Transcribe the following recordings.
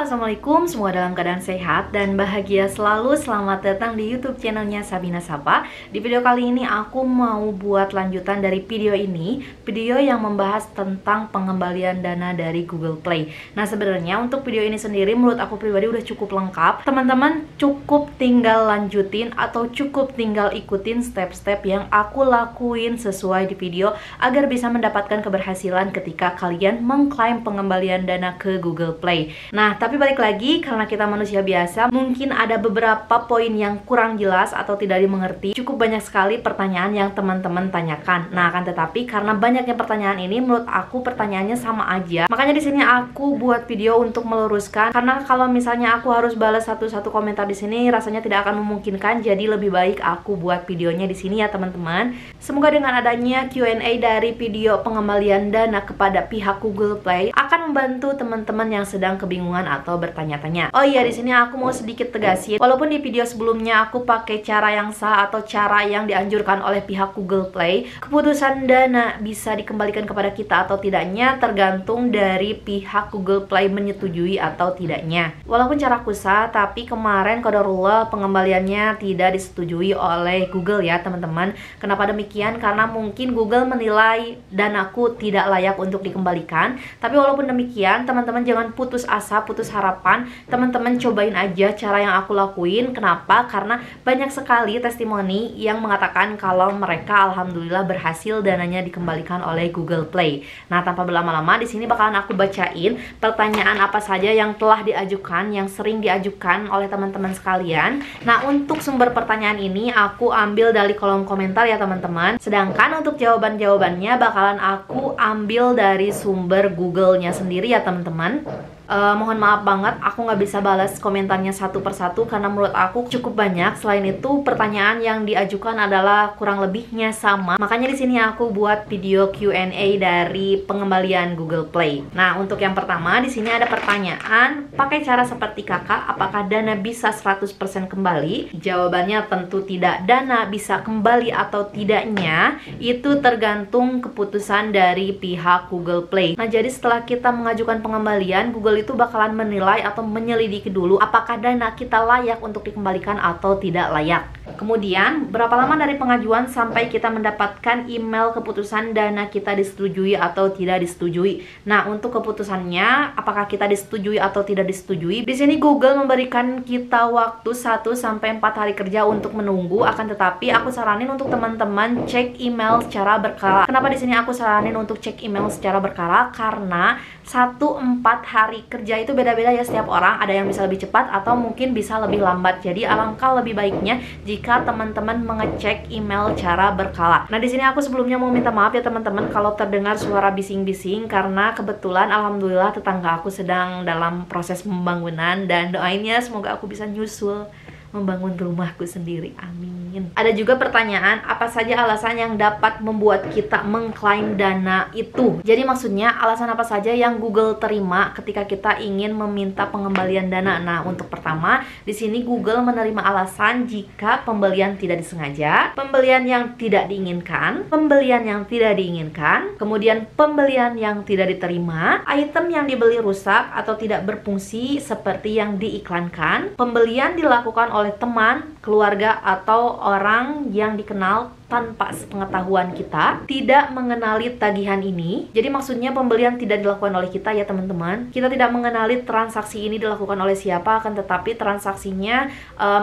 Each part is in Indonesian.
Assalamualaikum, semua dalam keadaan sehat dan bahagia selalu. Selamat datang di YouTube channelnya Sabina Sapa. Di video kali ini aku mau buat lanjutan dari video ini, video yang membahas tentang pengembalian dana dari Google Play. Nah, sebenarnya untuk video ini sendiri menurut aku pribadi udah cukup lengkap. Teman-teman cukup tinggal lanjutin atau cukup tinggal ikutin step-step yang aku lakuin sesuai di video agar bisa mendapatkan keberhasilan ketika kalian mengklaim pengembalian dana ke Google Play. Nah, tapi balik lagi, karena kita manusia biasa, mungkin ada beberapa poin yang kurang jelas atau tidak dimengerti. Cukup banyak sekali pertanyaan yang teman-teman tanyakan. Nah, akan tetapi karena banyaknya pertanyaan ini, menurut aku pertanyaannya sama aja. Makanya di sini aku buat video untuk meluruskan. Karena kalau misalnya aku harus balas satu-satu komentar di sini, rasanya tidak akan memungkinkan. Jadi lebih baik aku buat videonya di sini ya teman-teman. Semoga dengan adanya Q&A dari video pengembalian dana kepada pihak Google Play akan membantu teman-teman yang sedang kebingungan atau bertanya-tanya. Oh iya, di sini aku mau sedikit tegasin, walaupun di video sebelumnya aku pakai cara yang sah atau cara yang dianjurkan oleh pihak Google Play, keputusan dana bisa dikembalikan kepada kita atau tidaknya tergantung dari pihak Google Play menyetujui atau tidaknya. Walaupun caraku sah, tapi kemarin qadarullah pengembaliannya tidak disetujui oleh Google ya teman-teman. Kenapa demikian? Karena mungkin Google menilai danaku tidak layak untuk dikembalikan. Tapi walaupun demikian, teman-teman jangan putus asa, putus harapan. Teman-teman cobain aja cara yang aku lakuin. Kenapa? Karena banyak sekali testimoni yang mengatakan kalau mereka alhamdulillah berhasil dananya dikembalikan oleh Google Play. Nah, tanpa berlama-lama di sini bakalan aku bacain pertanyaan apa saja yang telah diajukan, yang sering diajukan oleh teman-teman sekalian. Nah, untuk sumber pertanyaan ini aku ambil dari kolom komentar ya teman-teman. Sedangkan untuk jawaban-jawabannya bakalan aku ambil dari sumber Google-nya sendiri ya teman-teman. Mohon maaf banget aku nggak bisa balas komentarnya satu persatu karena menurut aku cukup banyak. Selain itu pertanyaan yang diajukan adalah kurang lebihnya sama. Makanya di sini aku buat video Q&A dari pengembalian Google Play. Nah, untuk yang pertama di sini ada pertanyaan, pakai cara seperti kakak, apakah dana bisa 100% kembali? Jawabannya tentu tidak. Dana bisa kembali atau tidaknya itu tergantung keputusan dari pihak Google Play. Nah, jadi setelah kita mengajukan pengembalian, Google itu bakalan menilai atau menyelidiki dulu apakah dana kita layak untuk dikembalikan atau tidak layak. Kemudian, berapa lama dari pengajuan sampai kita mendapatkan email keputusan dana kita disetujui atau tidak disetujui? Nah, untuk keputusannya apakah kita disetujui atau tidak disetujui, di sini Google memberikan kita waktu 1 sampai 4 hari kerja untuk menunggu. Akan tetapi aku saranin untuk teman-teman cek email secara berkala. Kenapa di sini aku saranin untuk cek email secara berkala? Karena 1-4 hari kerja itu beda-beda ya setiap orang. Ada yang bisa lebih cepat atau mungkin bisa lebih lambat. Jadi alangkah lebih baiknya jika teman-teman mengecek email cara berkala. Nah, di sini aku sebelumnya mau minta maaf ya teman-teman kalau terdengar suara bising-bising karena kebetulan alhamdulillah tetangga aku sedang dalam proses pembangunan dan doainnya semoga aku bisa nyusul membangun rumahku sendiri. Amin. Ada juga pertanyaan, apa saja alasan yang dapat membuat kita mengklaim dana itu? Jadi maksudnya alasan apa saja yang Google terima ketika kita ingin meminta pengembalian dana? Nah, untuk pertama, di sini Google menerima alasan jika pembelian tidak disengaja, pembelian yang tidak diinginkan, pembelian yang tidak diinginkan, kemudian pembelian yang tidak diterima, item yang dibeli rusak atau tidak berfungsi seperti yang diiklankan, pembelian dilakukan oleh teman, keluarga, atau orang yang dikenal tanpa sepengetahuan kita, tidak mengenali tagihan ini. Jadi maksudnya pembelian tidak dilakukan oleh kita ya teman-teman. Kita tidak mengenali transaksi ini dilakukan oleh siapa, akan tetapi transaksinya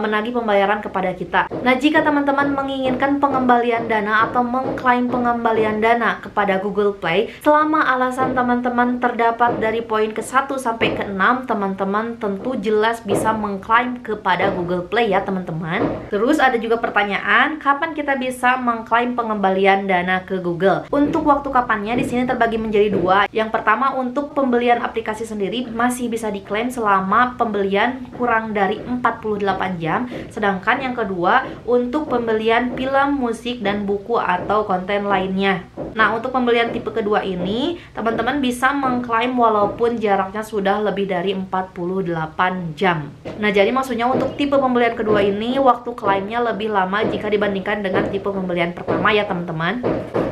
menagih pembayaran kepada kita. Nah, jika teman-teman menginginkan pengembalian dana atau mengklaim pengembalian dana kepada Google Play, selama alasan teman-teman terdapat dari poin ke-1 sampai ke-6, teman-teman tentu jelas bisa mengklaim kepada Google Play ya teman-teman. Terus ada juga pertanyaan, kapan kita bisa mengklaim pengembalian dana ke Google? Untuk waktu kapannya di sini terbagi menjadi 2. Yang pertama, untuk pembelian aplikasi sendiri masih bisa diklaim selama pembelian kurang dari 48 jam. Sedangkan yang kedua, untuk pembelian film, musik, dan buku atau konten lainnya. Nah, untuk pembelian tipe kedua ini, teman-teman bisa mengklaim walaupun jaraknya sudah lebih dari 48 jam. Nah, jadi maksudnya untuk tipe pembelian kedua ini, waktu klaimnya lebih lama jika dibandingkan dengan tipe pembelian pembelian pertama ya teman-teman.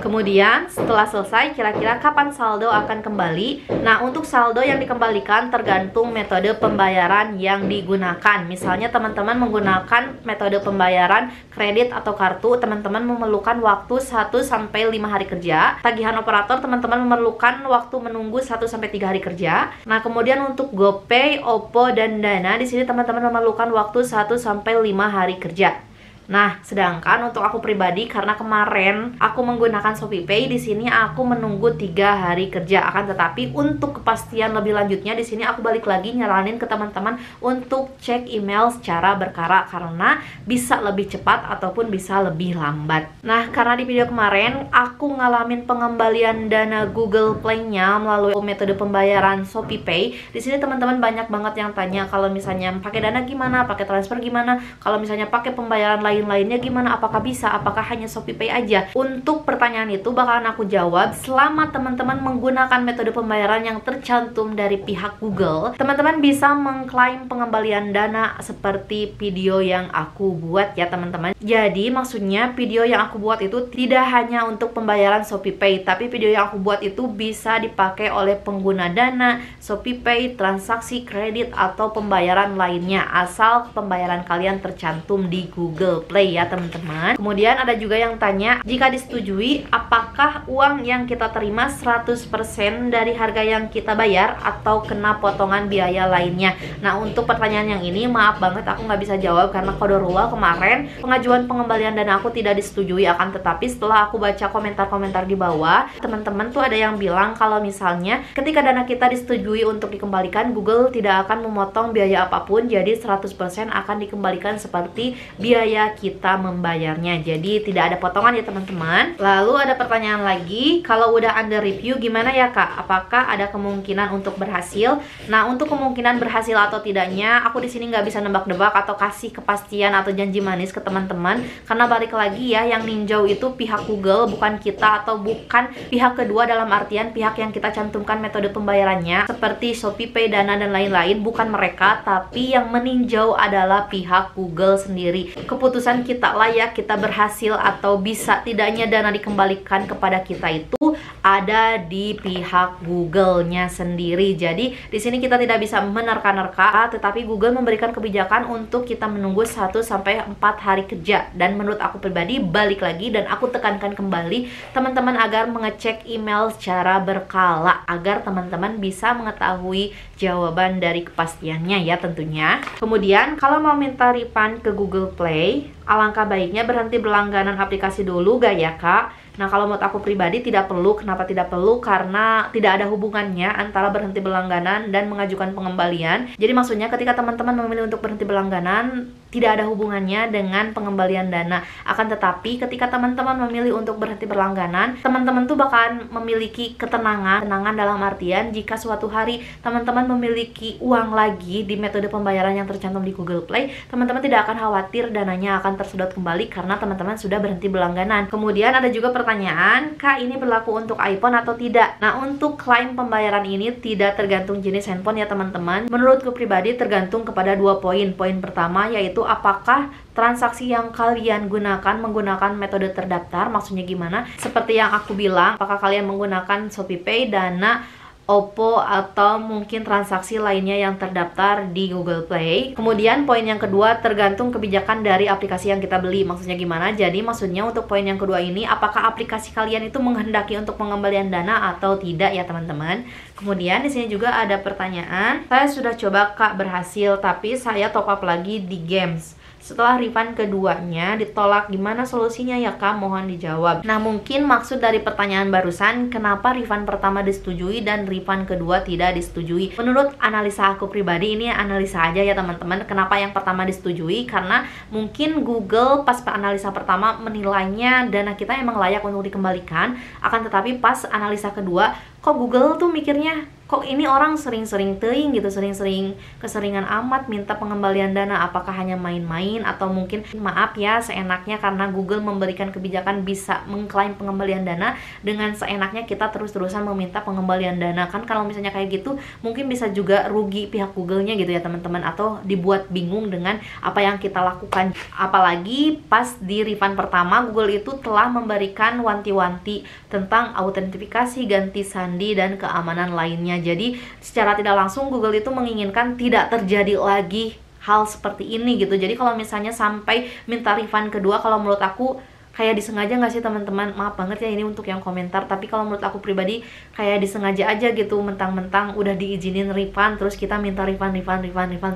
Kemudian setelah selesai, kira-kira kapan saldo akan kembali? Nah, untuk saldo yang dikembalikan tergantung metode pembayaran yang digunakan. Misalnya teman-teman menggunakan metode pembayaran kredit atau kartu, teman-teman memerlukan waktu 1-5 hari kerja. Tagihan operator, teman-teman memerlukan waktu menunggu 1-3 hari kerja. Nah, kemudian untuk GoPay, OVO, dan Dana, di sini teman-teman memerlukan waktu 1-5 hari kerja. Nah, sedangkan untuk aku pribadi, karena kemarin aku menggunakan ShopeePay, di sini aku menunggu 3 hari kerja. Akan tetapi untuk kepastian lebih lanjutnya, di sini aku balik lagi nyaranin ke teman-teman untuk cek email secara berkala, karena bisa lebih cepat ataupun bisa lebih lambat. Nah, karena di video kemarin aku ngalamin pengembalian dana Google Play-nya melalui metode pembayaran ShopeePay, di sini teman-teman banyak banget yang tanya kalau misalnya pakai Dana gimana, pakai transfer gimana, kalau misalnya pakai pembayaran lainnya gimana, apakah bisa, apakah hanya ShopeePay aja. Untuk pertanyaan itu bakalan aku jawab selama teman-teman menggunakan metode pembayaran yang tercantum dari pihak Google. Teman-teman bisa mengklaim pengembalian dana seperti video yang aku buat ya teman-teman. Jadi maksudnya video yang aku buat itu tidak hanya untuk pembayaran ShopeePay, tapi video yang aku buat itu bisa dipakai oleh pengguna Dana, ShopeePay, transaksi kredit atau pembayaran lainnya, asal pembayaran kalian tercantum di Google Play ya teman-teman. Kemudian ada juga yang tanya, jika disetujui, apakah uang yang kita terima 100% dari harga yang kita bayar atau kena potongan biaya lainnya? Nah, untuk pertanyaan yang ini maaf banget aku nggak bisa jawab, karena qadarullah kemarin pengajuan pengembalian dana aku tidak disetujui. Akan tetapi setelah aku baca komentar-komentar di bawah, teman-teman tuh ada yang bilang kalau misalnya ketika dana kita disetujui untuk dikembalikan, Google tidak akan memotong biaya apapun, jadi 100% akan dikembalikan seperti biaya kita membayarnya. Jadi tidak ada potongan ya teman-teman. Lalu ada pertanyaan lagi, kalau udah under review gimana ya kak? Apakah ada kemungkinan untuk berhasil? Nah, untuk kemungkinan berhasil atau tidaknya, aku di sini nggak bisa nebak-nebak atau kasih kepastian atau janji manis ke teman-teman, karena balik lagi ya, yang ninjau itu pihak Google, bukan kita atau bukan pihak kedua, dalam artian pihak yang kita cantumkan metode pembayarannya seperti ShopeePay, Dana, dan lain-lain, bukan mereka, tapi yang meninjau adalah pihak Google sendiri. Keputusan kita lah ya, kita berhasil atau bisa tidaknya dana dikembalikan kepada kita itu ada di pihak Google-nya sendiri. Jadi di sini kita tidak bisa menerka-nerka, tetapi Google memberikan kebijakan untuk kita menunggu 1-4 hari kerja. Dan menurut aku pribadi, balik lagi dan aku tekankan kembali teman-teman agar mengecek email secara berkala, agar teman-teman bisa mengetahui jawaban dari kepastiannya ya tentunya. Kemudian kalau mau minta refund ke Google Play, alangkah baiknya berhenti berlangganan aplikasi dulu gak ya kak? Nah, kalau menurut aku pribadi tidak perlu. Kenapa tidak perlu? Karena tidak ada hubungannya antara berhenti berlangganan dan mengajukan pengembalian. Jadi maksudnya ketika teman-teman memilih untuk berhenti berlangganan, tidak ada hubungannya dengan pengembalian dana. Akan tetapi ketika teman-teman memilih untuk berhenti berlangganan, teman-teman tuh bakalan memiliki ketenangan dalam artian jika suatu hari teman-teman memiliki uang lagi di metode pembayaran yang tercantum di Google Play, teman-teman tidak akan khawatir dananya akan tersedot kembali karena teman-teman sudah berhenti berlangganan. Kemudian ada juga pertanyaan, kak ini berlaku untuk iPhone atau tidak? Nah, untuk klaim pembayaran ini tidak tergantung jenis handphone ya teman-teman. Menurutku pribadi tergantung kepada 2 poin. Poin pertama yaitu apakah transaksi yang kalian gunakan menggunakan metode terdaftar. Maksudnya gimana? Seperti yang aku bilang, apakah kalian menggunakan ShopeePay, Dana, OVO, atau mungkin transaksi lainnya yang terdaftar di Google Play. Kemudian poin yang kedua tergantung kebijakan dari aplikasi yang kita beli. Maksudnya gimana? Jadi maksudnya untuk poin yang kedua ini, apakah aplikasi kalian itu menghendaki untuk pengembalian dana atau tidak ya teman-teman. Kemudian di sini juga ada pertanyaan, saya sudah coba kak berhasil, tapi saya top up lagi di games. Setelah refund keduanya ditolak, gimana solusinya ya kak? Mohon dijawab. Nah, mungkin maksud dari pertanyaan barusan, kenapa refund pertama disetujui dan refund kedua tidak disetujui? Menurut analisa aku pribadi, ini analisa aja ya teman-teman, kenapa yang pertama disetujui? Karena mungkin Google pas analisa pertama menilainya dana kita emang layak untuk dikembalikan, akan tetapi pas analisa kedua, kok Google tuh mikirnya kok ini orang sering-sering teuing gitu, sering-sering keseringan amat minta pengembalian dana. Apakah hanya main-main atau mungkin maaf ya seenaknya karena Google memberikan kebijakan bisa mengklaim pengembalian dana, dengan seenaknya kita terus-terusan meminta pengembalian dana. Kan kalau misalnya kayak gitu mungkin bisa juga rugi pihak Google-nya gitu ya teman-teman, atau dibuat bingung dengan apa yang kita lakukan. Apalagi pas di refund pertama Google itu telah memberikan wanti-wanti tentang autentifikasi, ganti sandi, dan keamanan lainnya. Jadi secara tidak langsung Google itu menginginkan tidak terjadi lagi hal seperti ini gitu. Jadi kalau misalnya sampai minta refund kedua, kalau menurut aku kayak disengaja nggak sih teman-teman? Maaf banget ya ini untuk yang komentar, tapi kalau menurut aku pribadi kayak disengaja aja gitu, mentang-mentang udah diizinin refund terus kita minta refund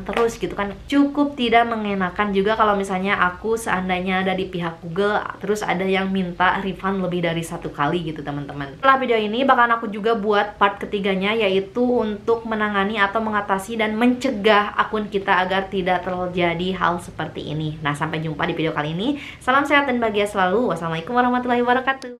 terus gitu kan. Cukup tidak mengenakan juga kalau misalnya aku seandainya ada di pihak Google terus ada yang minta refund lebih dari 1 kali gitu teman-teman. Setelah video ini bakalan aku juga buat part ketiganya, yaitu untuk menangani atau mengatasi dan mencegah akun kita agar tidak terjadi hal seperti ini. Nah, sampai jumpa di video kali ini. Salam sehat dan bahagia selalu. Wassalamualaikum warahmatullahi wabarakatuh.